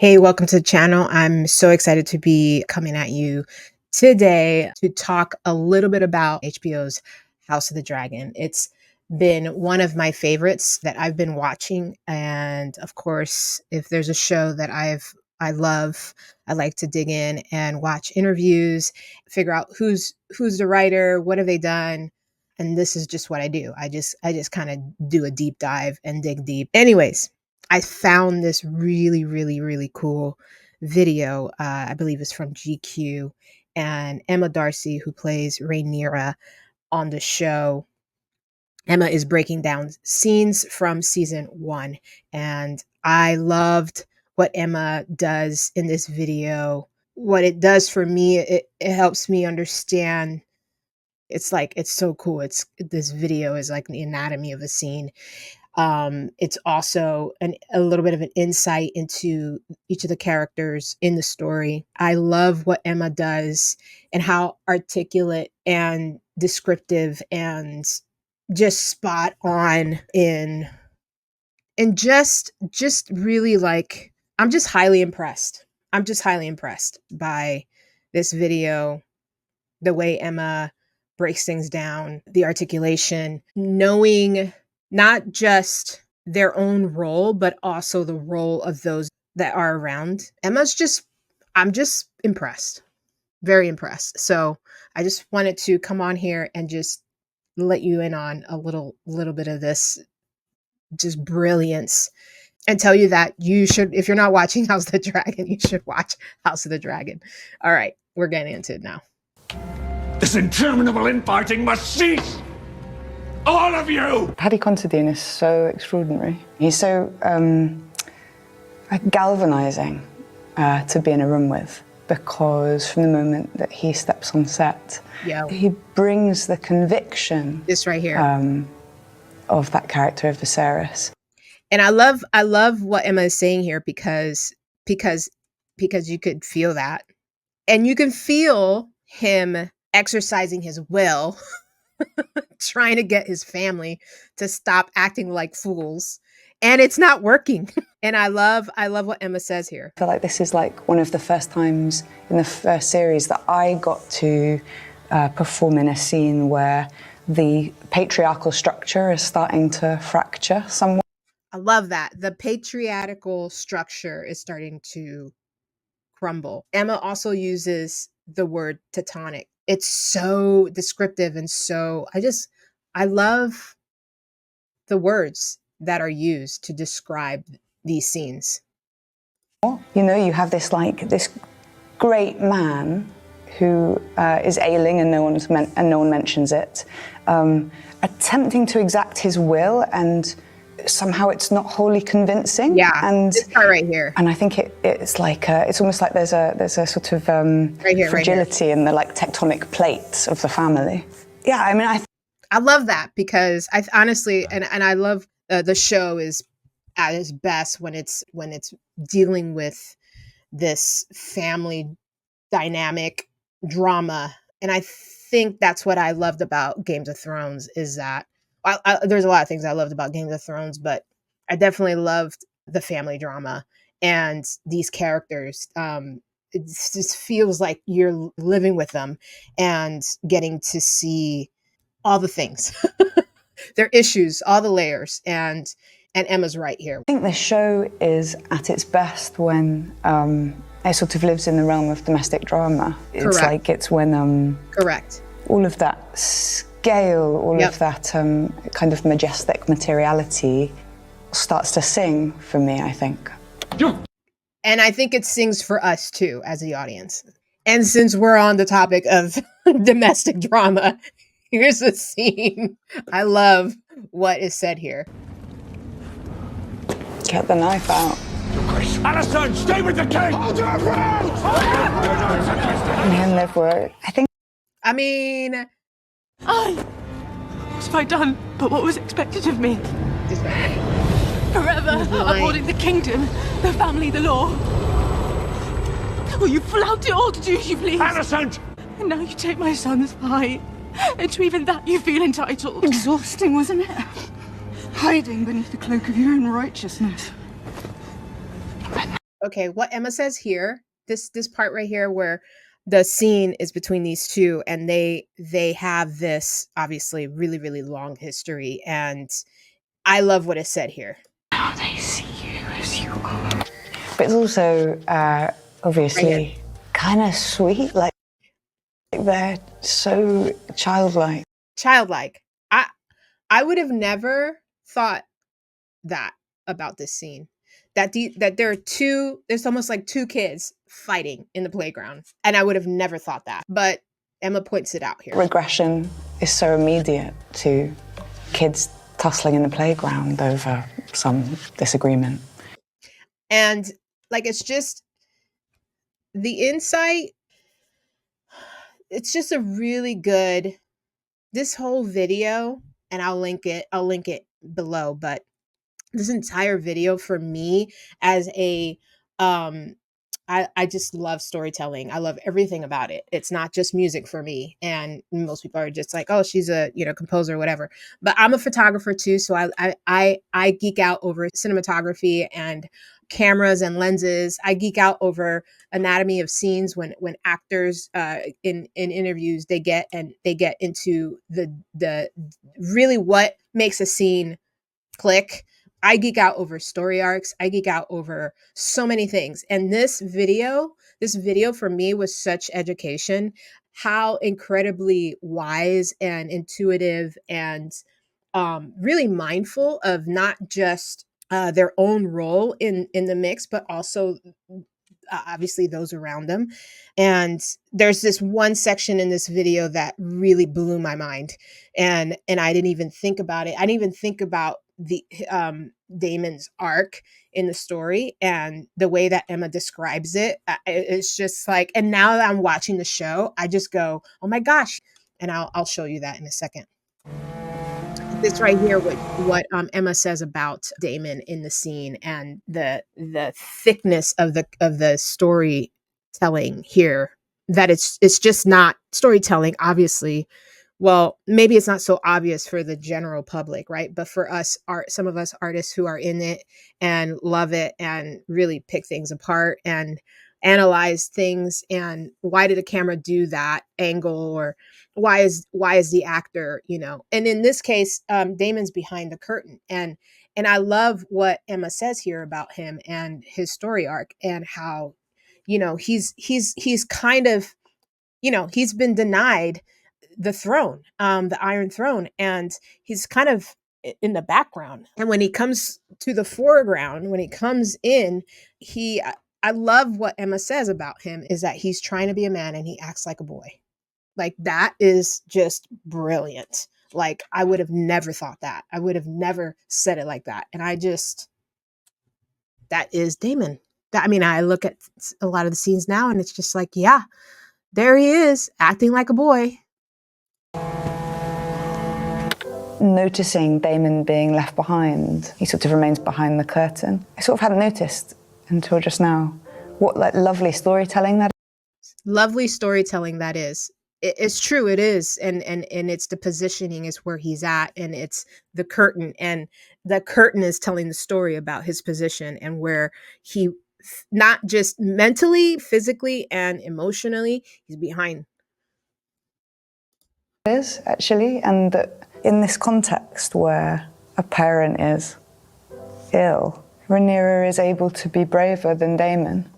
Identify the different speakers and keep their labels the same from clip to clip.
Speaker 1: Hey, welcome to the channel. I'm so excited to be coming at you today to talk a little bit about HBO's House of the Dragon. It's been one of my favorites that I've been watching, and of course, if there's a show that I love, I like to dig in and watch interviews, figure out who's the writer, what have they done, and this is just what I do. I just kind of do a deep dive and dig deep. Anyways, I found this really cool video. I believe it's from GQ, and Emma Darcy, who plays Rhaenyra on the show. Emma is breaking down scenes from season 1, and I loved what Emma does in this video. What it does for me, it helps me understand. It's so cool. This video is like the anatomy of a scene. It's also a little bit of an insight into each of the characters in the story. I love what Emma does and how articulate and descriptive and just spot on in and just really, like, I'm just highly impressed. I'm just highly impressed by this video, the way Emma breaks things down, the articulation, knowing not just their own role, but also the role of those that are around. I'm just impressed, very impressed. So I just wanted to come on here and just let you in on a little bit of this just brilliance and tell you that you should, if you're not watching House of the Dragon, you should watch House of the Dragon. All right, we're getting into it now.
Speaker 2: This interminable infighting must cease! All of you!
Speaker 3: Paddy Considine is so extraordinary. He's so galvanizing to be in a room with, because from the moment that he steps on set, he brings the conviction.
Speaker 1: This right here.
Speaker 3: Of that character of Viserys.
Speaker 1: And I love what Emma is saying here because you could feel that. And you can feel him exercising his will, trying to get his family to stop acting like fools. And it's not working. And I love what Emma says here.
Speaker 3: I feel like this is like one of the first times in the first series that I got to perform in a scene where the patriarchal structure is starting to fracture somewhat.
Speaker 1: I love that. The patriarchal structure is starting to crumble. Emma also uses the word tectonic. It's so descriptive and so, I love the words that are used to describe these scenes.
Speaker 3: You know, you have this great man who is ailing and no one mentions it, attempting to exact his will, and somehow it's not wholly convincing.
Speaker 1: Yeah,
Speaker 3: and
Speaker 1: this part right here.
Speaker 3: And I think it's like it's almost like there's a sort of fragility in the tectonic plates of the family. Yeah, I mean,
Speaker 1: I love that because I honestly, and I love the show is at its best when it's dealing with this family dynamic drama. And I think that's what I loved about Game of Thrones is that there's a lot of things I loved about Game of Thrones, but I definitely loved the family drama and these characters. It just feels like you're living with them and getting to see all the things, their issues, all the layers, and Emma's right here.
Speaker 3: I think the show is at its best when it sort of lives in the realm of domestic drama. It's
Speaker 1: Correct.
Speaker 3: like it's when
Speaker 1: Correct.
Speaker 3: all of that scale, all of that kind of majestic materiality starts to sing for me, I think.
Speaker 1: And I think it sings for us too, as the audience. And since we're on the topic of domestic drama, here's a scene. I love what is said here.
Speaker 3: Get the knife out.
Speaker 2: Alicent, stay with the king! Hold your ground!
Speaker 3: And him live where I think.
Speaker 1: I mean,
Speaker 4: What have I done but what was expected of me?
Speaker 1: this right here.
Speaker 4: Forever upholding the kingdom, the family, the law. Will you flout it all to do as you please?
Speaker 2: Alicent!
Speaker 4: And now you take my son's eye. And to even that you feel entitled. Exhausting, wasn't it? Hiding beneath the cloak of your own righteousness.
Speaker 1: Okay, what Emma says here, this part right here where the scene is between these two, and they have this obviously really, really long history, and I love what is said here.
Speaker 4: How they see you as you are.
Speaker 3: But it's also
Speaker 1: Right here.
Speaker 3: obviously kind of sweet, like they're so childlike.
Speaker 1: Childlike. I would have never thought that about this scene. That there are two, there's almost like two kids fighting in the playground. And I would have never thought that. But Emma points it out here.
Speaker 3: Regression is so immediate to kids tussling in the playground over some disagreement.
Speaker 1: And like it's just the insight, it's just a really good, this whole video, and I'll link it below, but this entire video for me as a um I just love storytelling. I love everything about it. It's not just music for me. And most people are just like, oh, she's a, you know, composer or whatever. But I'm a photographer too. So I geek out over cinematography and cameras and lenses. I geek out over anatomy of scenes when actors in interviews they get into the really what makes a scene click. I geek out over story arcs. I geek out over so many things. And this video for me was such education. How incredibly wise and intuitive and really mindful of not just their own role in the mix, but also obviously those around them. And there's this one section in this video that really blew my mind, and I didn't even think about it. I didn't even think about the Damon's arc in the story and the way that Emma describes it. It's just like, and now that I'm watching the show, I just go, oh my gosh. And I'll show you that in a second. This right here, what Emma says about Damon in the scene and the thickness of the storytelling here. That it's just not storytelling, obviously. Well, maybe it's not so obvious for the general public, right? But for us, some of us artists who are in it and love it and really pick things apart and analyze things, and why did a camera do that angle, or why is the actor, you know? And in this case, Damon's behind the curtain, and I love what Emma says here about him and his story arc, and how, you know, he's kind of, you know, he's been denied the throne, the Iron Throne, and he's kind of in the background. And when he comes to the foreground, when he comes in, he I love what Emma says about him is that he's trying to be a man and he acts like a boy. Like that is just brilliant. Like I would have never thought that. I would have never said it like that. And I just, that is Damon. That, I mean, I look at a lot of the scenes now and it's just like, yeah, there he is acting like a boy.
Speaker 3: Noticing Damon being left behind, he sort of remains behind the curtain. I sort of hadn't noticed until just now what like lovely storytelling that is.
Speaker 1: Lovely storytelling that is. It's true, it is. And it's the positioning is where he's at, and it's the curtain, and the curtain is telling the story about his position and where he, not just mentally, physically, and emotionally, he's behind.
Speaker 3: Is actually, and that in this context where a parent is ill, Rhaenyra is able to be braver than Damon.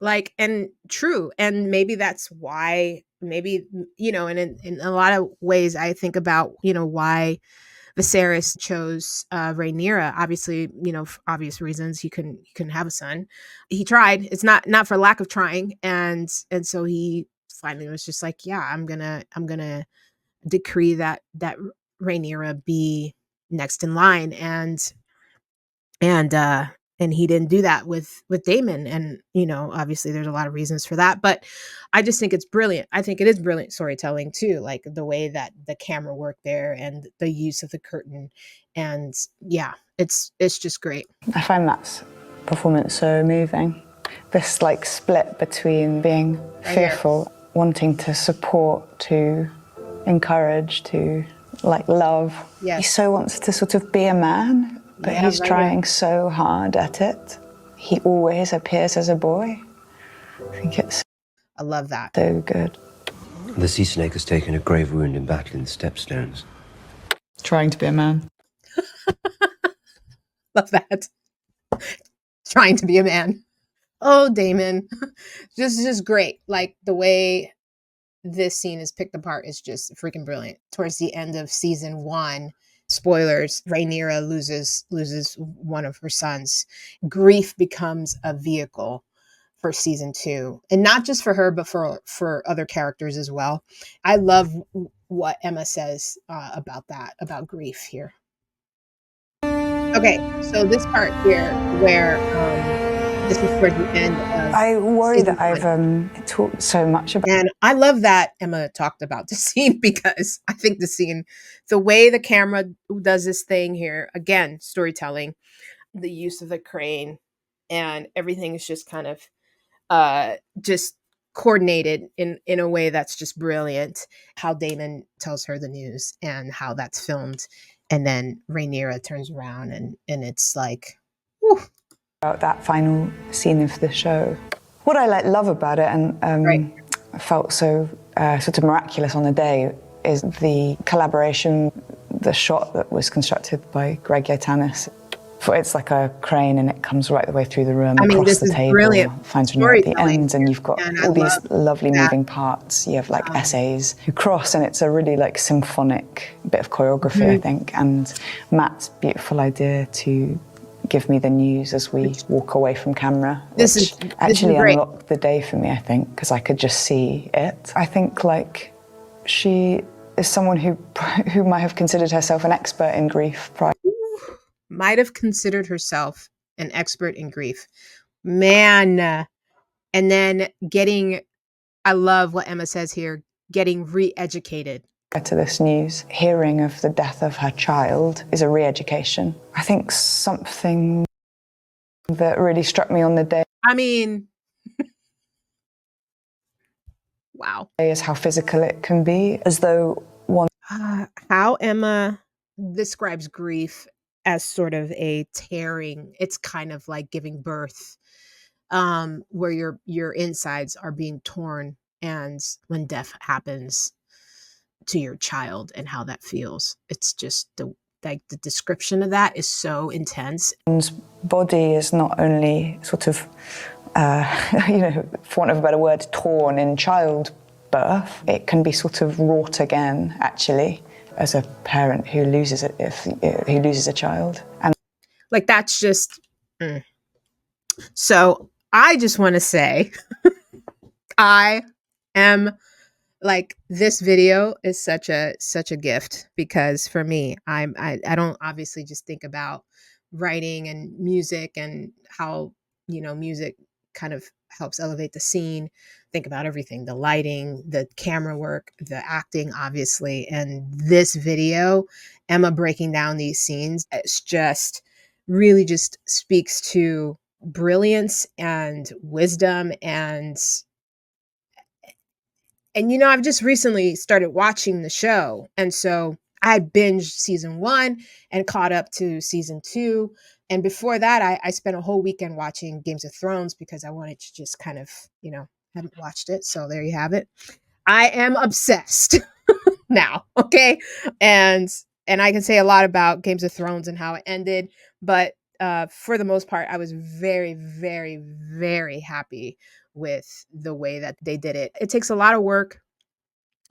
Speaker 1: Like, and true. And maybe that's why, maybe, you know, and in a lot of ways, I think about, you know, why Viserys chose Rhaenyra. Obviously, you know, for obvious reasons, he couldn't have a son. He tried. It's not for lack of trying, and so he finally was just like, yeah, I'm gonna decree that Rhaenyra be next in line, and he didn't do that with Damon. And you know, obviously there's a lot of reasons for that, but I just think it's brilliant. I think it is brilliant storytelling too, like the way that the camera worked there and the use of the curtain, and yeah, it's just great.
Speaker 3: I find that performance so moving. This like split between being fearful, wanting to support, to encourage, to like love.
Speaker 1: Yes.
Speaker 3: He so wants to sort of be a man, but he's trying so hard at it. he always appears as a boy. I think it's
Speaker 1: I love that.
Speaker 3: so good.
Speaker 5: The sea snake has taken a grave wound in battle in the Stepstones.
Speaker 3: Trying to be a man.
Speaker 1: Love that. Trying to be a man. Oh, Damon. Just great. Like the way this scene is picked apart is just freaking brilliant. Towards the end of season 1, spoilers, Rhaenyra loses one of her sons. Grief becomes a vehicle for season 2, and not just for her, but for other characters as well. I love what Emma says about that, about grief here. Okay, so this part here where this is towards the end of
Speaker 3: I worry
Speaker 1: season
Speaker 3: that I've
Speaker 1: 1.
Speaker 3: talked so much about
Speaker 1: And I love that Emma talked about the scene because I think the scene, the way the camera does this thing here, again, storytelling, the use of the crane, and everything is just kind of just coordinated in a way that's just brilliant. How Damon tells her the news and how that's filmed, and then Rhaenyra turns around and it's like, whew,
Speaker 3: that final scene of the show. What I love about it, and
Speaker 1: right.
Speaker 3: felt so sort of miraculous on the day, is the collaboration, the shot that was constructed by Greg Yaitanes. It's like a crane and it comes right the way through the room,
Speaker 1: I mean,
Speaker 3: across
Speaker 1: this
Speaker 3: the
Speaker 1: is
Speaker 3: table,
Speaker 1: brilliant
Speaker 3: finds Rhaenyra at the
Speaker 1: storytelling,
Speaker 3: end, and you've got
Speaker 1: and I
Speaker 3: all these
Speaker 1: love
Speaker 3: lovely
Speaker 1: that.
Speaker 3: moving parts. You have like essays who cross, and it's a really like symphonic bit of choreography, I think. And Matt's beautiful idea to give me the news as we walk away from camera, which actually unlocked the day for me, I think, because I could just see it. I think like she is someone who might have considered herself an expert in grief prior.
Speaker 1: Might have considered herself an expert in grief. Man. And then I love what Emma says here, getting re-educated.
Speaker 3: To this news, hearing of the death of her child is a re-education. I think something that really struck me on the day,
Speaker 1: I mean, wow.
Speaker 3: is how physical it can be, as though one.
Speaker 1: How Emma describes grief as sort of a tearing. It's kind of like giving birth, where your insides are being torn, and when death happens to your child and how that feels. It's just the description of that is so intense.
Speaker 3: One's body is not only sort of, you know, for want of a better word, torn in childbirth. It can be sort of wrought again, actually, as a parent who loses it, who loses a child. And
Speaker 1: like that's just. So I just want to say, I am like, this video is such a gift, because for me, I don't obviously just think about writing and music and how, music kind of helps elevate the scene. Think about everything, the lighting, the camera work, the acting, obviously. And this video, Emma breaking down these scenes, it's just really just speaks to brilliance and wisdom, and I've just recently started watching the show. And so I binged season 1 and caught up to season 2. And before that, I spent a whole weekend watching Games of Thrones because I wanted to just kind of, haven't watched it. So there you have it. I am obsessed now. Okay. And I can say a lot about Games of Thrones and how it ended, but for the most part, I was very, very, very happy with the way that they did it. It takes a lot of work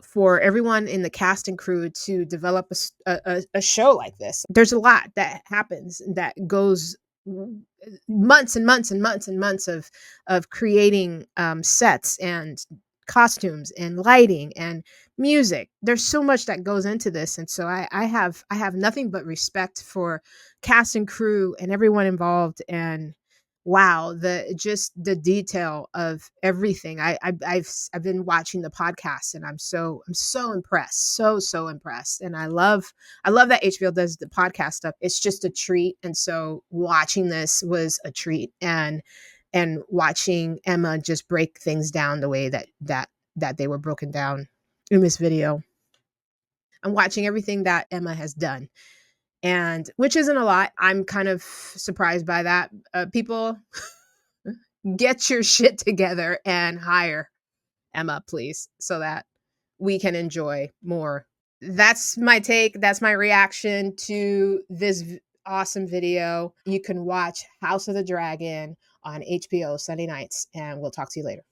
Speaker 1: for everyone in the cast and crew to develop a show like this. There's a lot that happens that goes months and months and months and months of creating sets and costumes and lighting and music. There's so much that goes into this, and so I have nothing but respect for cast and crew and everyone involved. And wow, the detail of everything. I've been watching the podcast, and I'm so impressed, so impressed. And I love that HBO does the podcast stuff. It's just a treat. And so watching this was a treat, and watching Emma just break things down the way that they were broken down in this video. I'm watching everything that Emma has done, and which isn't a lot. I'm kind of surprised by that. People get your shit together and hire Emma, please, so that we can enjoy more. That's my take. That's my reaction to this awesome video. You can watch House of the Dragon on HBO Sunday nights, and we'll talk to you later.